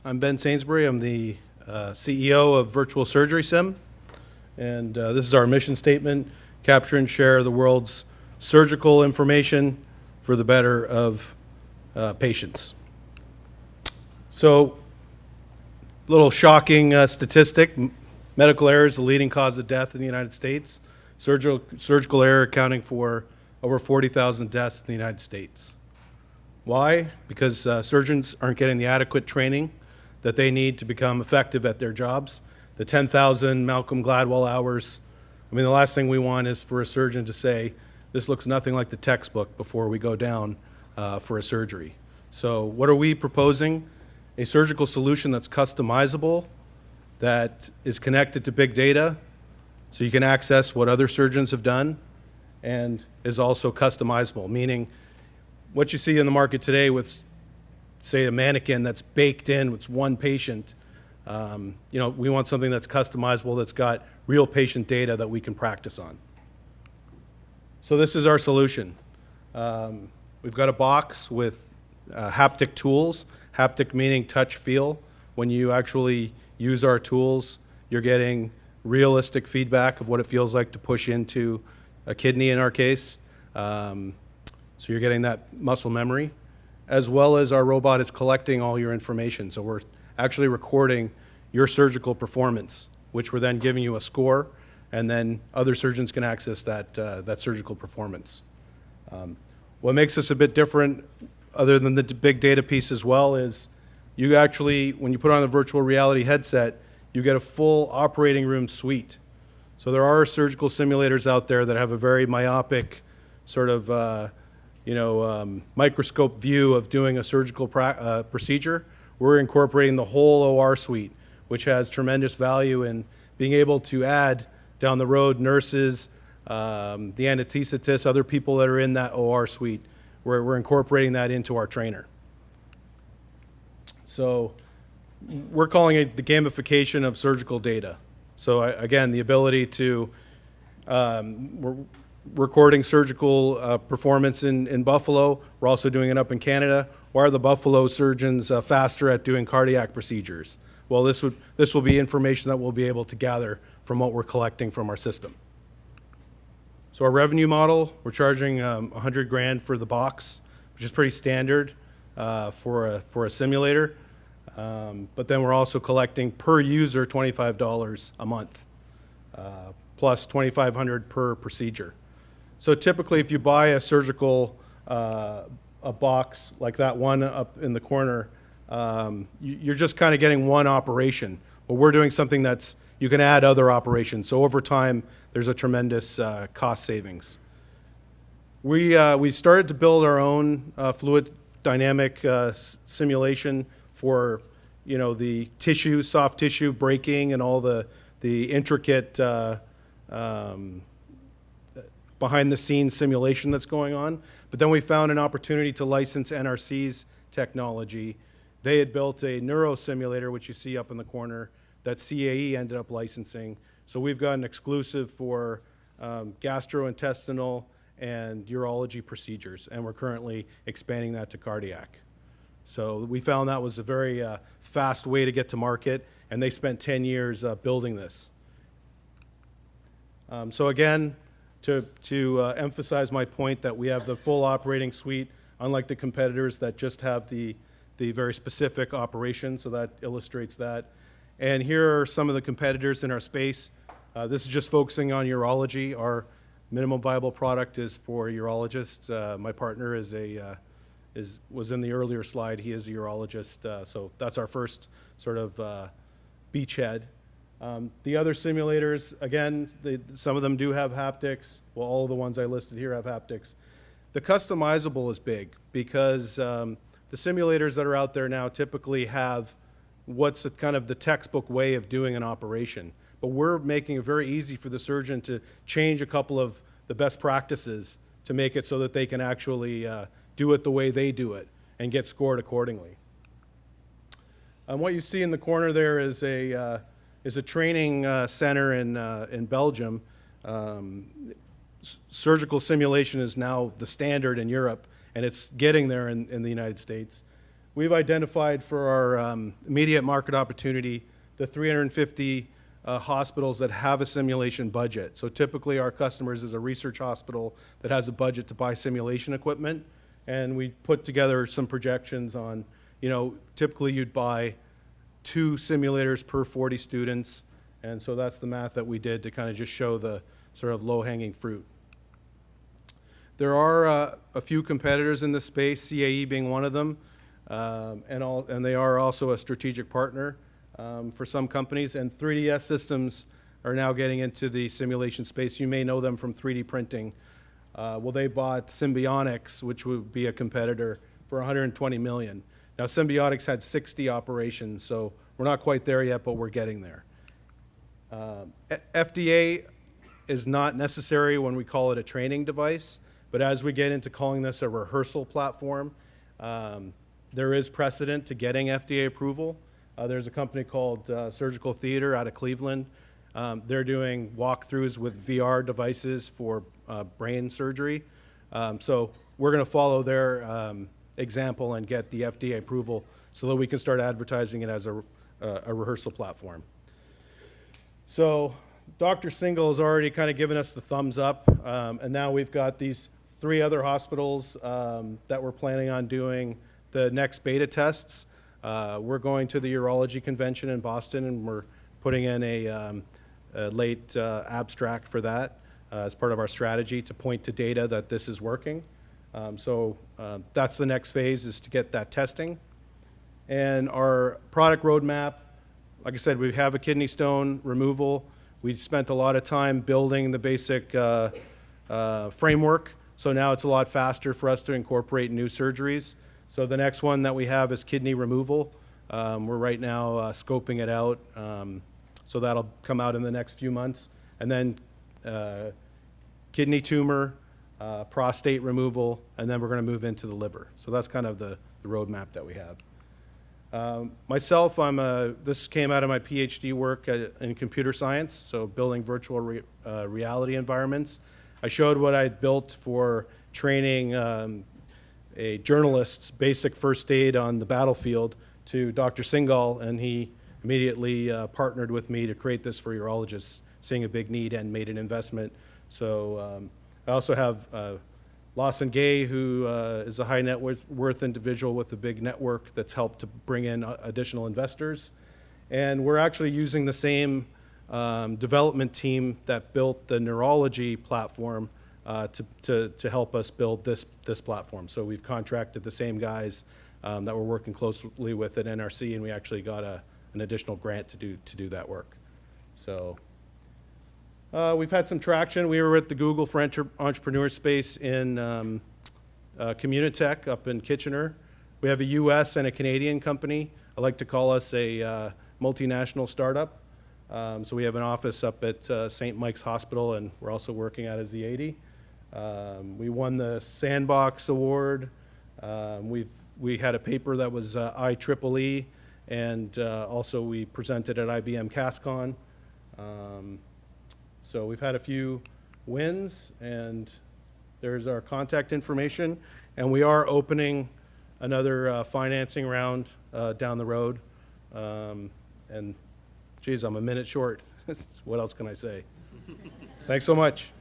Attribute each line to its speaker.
Speaker 1: I'm Ben Sainsbury. I'm the CEO of Virtual Surgery Sim, and this is our mission statement: capture and share the world's surgical information for the better of patients. So, little shocking statistic: medical error is the leading cause of death in the United States. Surgical error accounting for over 40,000 deaths in the United States. Why? Because surgeons aren't getting the adequate training that they need to become effective at their jobs. The 10,000 Malcolm Gladwell hours. I mean, the last thing we want is for a surgeon to say, this looks nothing like the textbook before we go down for a surgery. So what are we proposing? A surgical solution that's customizable, that is connected to big data, so you can access what other surgeons have done, and is also customizable, meaning what you see in the market today with, say, a mannequin that's baked in with one patient, we want something that's customizable, that's got real patient data that we can practice on. So this is our solution. We've got a box with haptic tools, haptic meaning touch, feel. When you actually use our tools, you're getting realistic feedback of what it feels like to push into a kidney in our case. So you're getting that muscle memory, as well as our robot is collecting all your information. So we're actually recording your surgical performance, which we're then giving you a score, and then other surgeons can access that surgical performance. What makes us a bit different, other than the big data piece as well, is you actually, when you put on the virtual reality headset, you get a full operating room suite. So there are surgical simulators out there that have a very myopic sort of microscope view of doing a surgical procedure. We're incorporating the whole OR suite, which has tremendous value in being able to add down the road nurses, the anesthetists, other people that are in that OR suite. We're incorporating that into our trainer. So we're calling it the gamification of surgical data. So again, the ability to, we're recording surgical performance in Buffalo. We're also doing it up in Canada. Why are the Buffalo surgeons faster at doing cardiac procedures? Well, this will be information that we'll be able to gather from what we're collecting from our system. So our revenue model, we're charging $100,000 for the box, which is pretty standard for a simulator. But then we're also collecting per user $25 a month, plus $2,500 per procedure. So typically, if you buy a surgical a box like that one up in the corner, you're just kind of getting one operation. But we're doing something that's, you can add other operations. So over time, there's a tremendous cost savings. We started to build our own fluid dynamic simulation for the tissue, soft tissue breaking and all the intricate behind the scenes simulation that's going on. But then we found an opportunity to license NRC's technology. They had built a neuro simulator, which you see up in the corner, that CAE ended up licensing. So we've got an exclusive for gastrointestinal and urology procedures, and we're currently expanding that to cardiac. So we found that was a very fast way to get to market, and they spent 10 years building this. So again, to emphasize my point that we have the full operating suite, unlike the competitors that just have the very specific operation, so that illustrates that. And here are some of the competitors in our space. This is just focusing on urology. Our minimum viable product is for urologists. My partner was in the earlier slide. He is a urologist, so that's our first sort of beachhead. The other simulators, again, some of them do have haptics. Well, all of the ones I listed here have haptics. The customizable is big because the simulators that are out there now typically have what's kind of the textbook way of doing an operation. But we're making it very easy for the surgeon to change a couple of the best practices to make it so that they can actually do it the way they do it and get scored accordingly. What you see in the corner there is a training center in Belgium. Surgical simulation is now the standard in Europe, and it's getting there in the United States. we've identified for our immediate market opportunity the 350 hospitals that have a simulation budget. So typically our customers is a research hospital that has a budget to buy simulation equipment, and we put together some projections on, typically you'd buy 2 simulators per 40 students, and so that's the math that we did to kind of just show the sort of low-hanging fruit. There are a few competitors in this space, CAE being one of them, and they are also a strategic partner for some companies, and 3DS Systems are now getting into the simulation space. You may know them from 3D printing. Well, they bought Symbionics, which would be a competitor, for $120 million. Now, Symbionics had 60 operations, so we're not quite there yet, but we're getting there. FDA is not necessary when we call it a training device, but as we get into calling this a rehearsal platform, there is precedent to getting FDA approval. There's a company called Surgical Theater out of Cleveland. They're doing walkthroughs with VR devices for brain surgery. So we're going to follow their example and get the FDA approval so that we can start advertising it as a rehearsal platform. So Dr. Singal has already kind of given us the thumbs up, and now we've got these 3 other hospitals that we're planning on doing the next beta tests. We're going to the urology convention in Boston, and we're putting in a late abstract for that as part of our strategy to point to data that this is working. So that's the next phase, is to get that testing. And our product roadmap, like I said, we have a kidney stone removal. We spent a lot of time building the basic framework, so now it's a lot faster for us to incorporate new surgeries. So the next one that we have is kidney removal. We're right now scoping it out, so that'll come out in the next few months. And then kidney tumor, prostate removal, and then we're going to move into the liver. So that's kind of the roadmap that we have. Myself, this came out of my PhD work in computer science, so building virtual reality environments. I showed what I'd built for training a journalist's basic first aid on the battlefield to Dr. Singal, and he immediately partnered with me to create this for urologists, seeing a big need, and made an investment. So I also have Lawson Gay, who is a high net worth individual with a big network that's helped to bring in additional investors. And we're actually using the same development team that built the neurology platform to help us build this platform. So we've contracted the same guys that we're working closely with at NRC, and we actually got an additional grant to do that work. So we've had some traction. We were at the Google for Entrepreneur Space in Communitech up in Kitchener. We have a US and a Canadian company. I like to call us a multinational startup. So we have an office up at St. Mike's Hospital, and we're also working out of Z80. We won the Sandbox Award. We had a paper that was IEEE, and also we presented at IBM CASCON. So we've had a few wins, and there's our contact information. And we are opening another financing round down the road. And geez, I'm a minute short. What else can I say? Thanks so much.